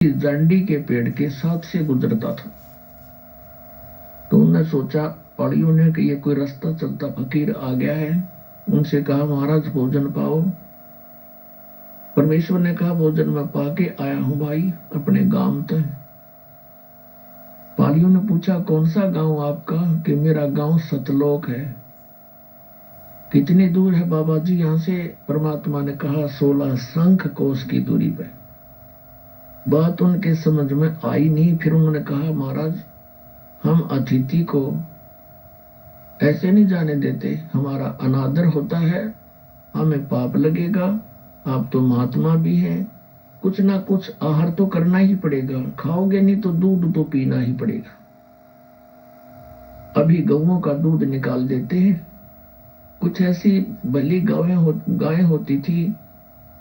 जांडी के पेड़ के साथ से गुजरता था। तो उन्होंने सोचा, पहाड़ियों ने, कि ये कोई रास्ता चलता फकीर आ गया है। उनसे कहा, महाराज भोजन पाओ। परमेश्वर ने कहा, भोजन मैं पाके आया हूं भाई, अपने गांव तक। पालियों ने पूछा, कौन सा गांव आपका? कि मेरा गांव सतलोक है। कितनी दूर है बाबा जी यहां से? परमात्मा ने कहा, 16 शंख कोस की दूरी पर। बात उनके समझ में आई नहीं। फिर उन्होंने कहा, महाराज हम अतिथि को ऐसे नहीं जाने देते, हमारा अनादर होता है, हमें पाप लगेगा। आप तो महात्मा भी हैं, कुछ ना कुछ आहार तो करना ही पड़ेगा, खाओगे नहीं तो दूध तो पीना ही पड़ेगा। अभी गौओं का दूध निकाल देते हैं। कुछ ऐसी भली गायें होती थी,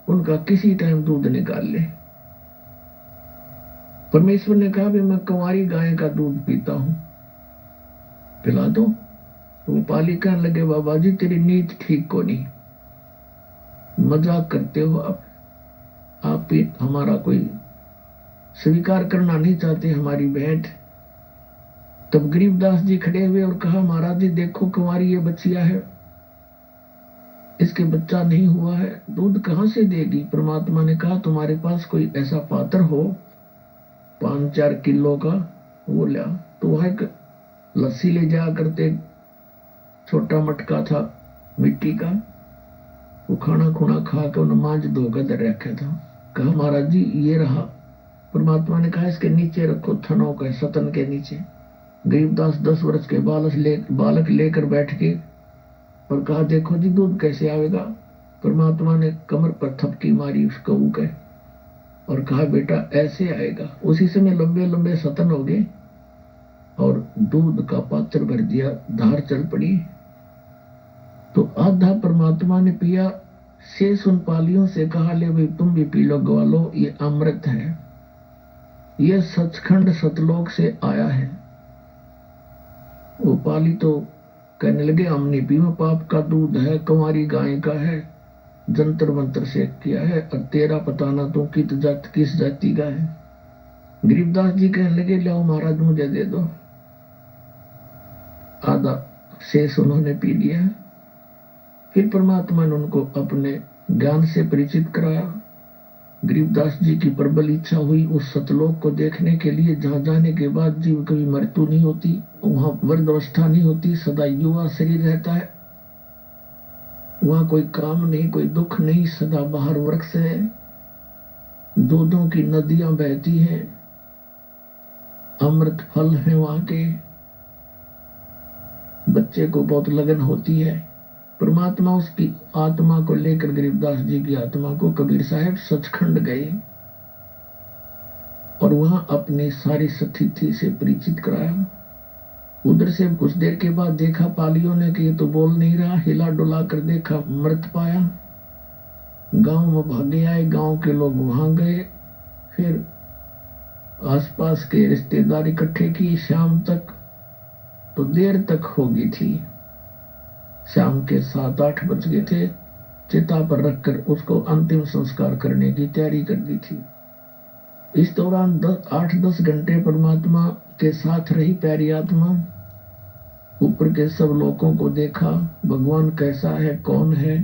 उनका किसी टाइम दूध निकाल ले। परमेश्वर ने कहा, भी मैं कुंवारी गाय का दूध पीता हूं, पिला दो। वो पाली कहने लगे, बाबा जी तेरी नीत ठीक को नहीं, मजाक करते हो आप भी हमारा कोई स्वीकार करना नहीं चाहते हमारी भेंट। तब गरीबदास जी खड़े हुए और कहा, महाराज जी देखो, कुंवारी ये बच्चिया है, इसके बच्चा नहीं हुआ है, दूध कहां से देगी? परमात्मा ने कहा, तुम्हारे पास कोई ऐसा पात्र हो 5-4 किलो का, वो लिया। तो वह एक लस्सी ले जा करते, छोटा मटका था मिट्टी का, वो खाना खुना खा के उन्हें मांझ धोकर दे रखा था। कहा, महाराज जी ये रहा। परमात्मा ने कहा, इसके नीचे रखो, थनों के सतन के नीचे। गरीबदास 10 वर्ष के बालक लेकर बैठ के और कहा, देखो जी दूध कैसे आएगा? परमात्मा ने कमर पर थपकी मारी उसको ऊके और कहा, बेटा ऐसे आएगा। उसी समय लंबे लंबे सतन हो गए और दूध का पात्र भर दिया, धार चल पड़ी। तो आधा परमात्मा ने पिया। शेष उन पालियों से कहा, ले भाई तुम भी पी लो ग्वालो, ये अमृत है, ये सचखंड सतलोक से आया है। वो पाली तो कहने लगे, हम नहीं पीवे, पाप का दूध है, कुंवारी गाय का है, जंतर मंत्र से किया है, और तेरा पता ना तू किस जाति का है। गरीबदास जी कहने लगे, लाओ महाराज मुझे दे दो। आधा शेष उन्होंने पी लिया। फिर परमात्मा ने उनको अपने ज्ञान से परिचित कराया। गरीबदास जी की प्रबल इच्छा हुई उस सतलोक को देखने के लिए, जहां जाने के बाद जीव कभी मृत्यु नहीं होती, वहां वृद्धावस्था नहीं होती, सदा युवा शरीर रहता है, वहां कोई काम नहीं, कोई दुख नहीं, सदा बाहर वृक्ष है, दूधों की नदियां बहती हैं, अमृत फल है, वहां के बच्चे को बहुत लगन होती है। परमात्मा उसकी आत्मा को लेकर, गरीबदास जी की आत्मा को, कबीर साहब सचखंड गए और वहां अपनी सारी स्थिति से परिचित कराया। उधर से कुछ देर के बाद देखा पालियों ने कि ये तो बोल नहीं रहा, हिला डुला कर देखा, मृत पाया। गांव में भागे आए, गांव के लोग वहां गए, फिर आसपास के रिश्तेदार इकट्ठे की। शाम तक तो देर तक हो गई थी, शाम के 7-8 बज गए थे। चिता पर रखकर उसको अंतिम संस्कार करने की तैयारी कर दी थी। इस दौरान 8-10 घंटे परमात्मा के साथ रही प्यारी आत्मा। ऊपर के सब लोगों को देखा, भगवान कैसा है, कौन है।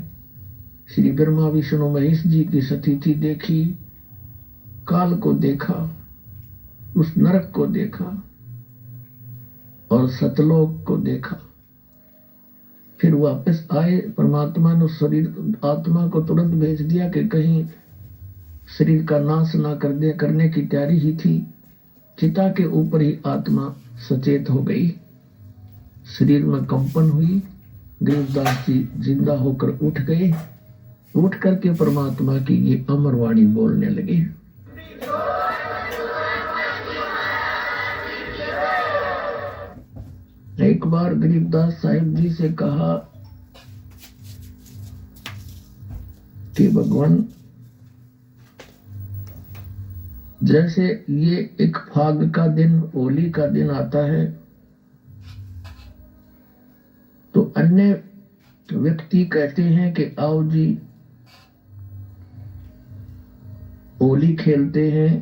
श्री ब्रह्मा विष्णु महेश जी की स्थिति देखी, काल को देखा, उस नरक को देखा और सतलोक को देखा। फिर वापस आए। परमात्मा ने शरीर आत्मा को तुरंत भेज दिया कि कहीं शरीर का नाश ना करने की तैयारी ही थी। चिता के ऊपर ही आत्मा सचेत हो गई, शरीर में कंपन हुई। गरीबदास जी जिंदा होकर उठ गए। उठ करके परमात्मा की ये अमर वाणी बोलने लगे। एक बार गरीबदास साहिब जी से कहा कि भगवान, जैसे ये एक फाग का दिन, होली का दिन आता है, तो अन्य व्यक्ति कहते हैं कि आओ जी होली खेलते हैं,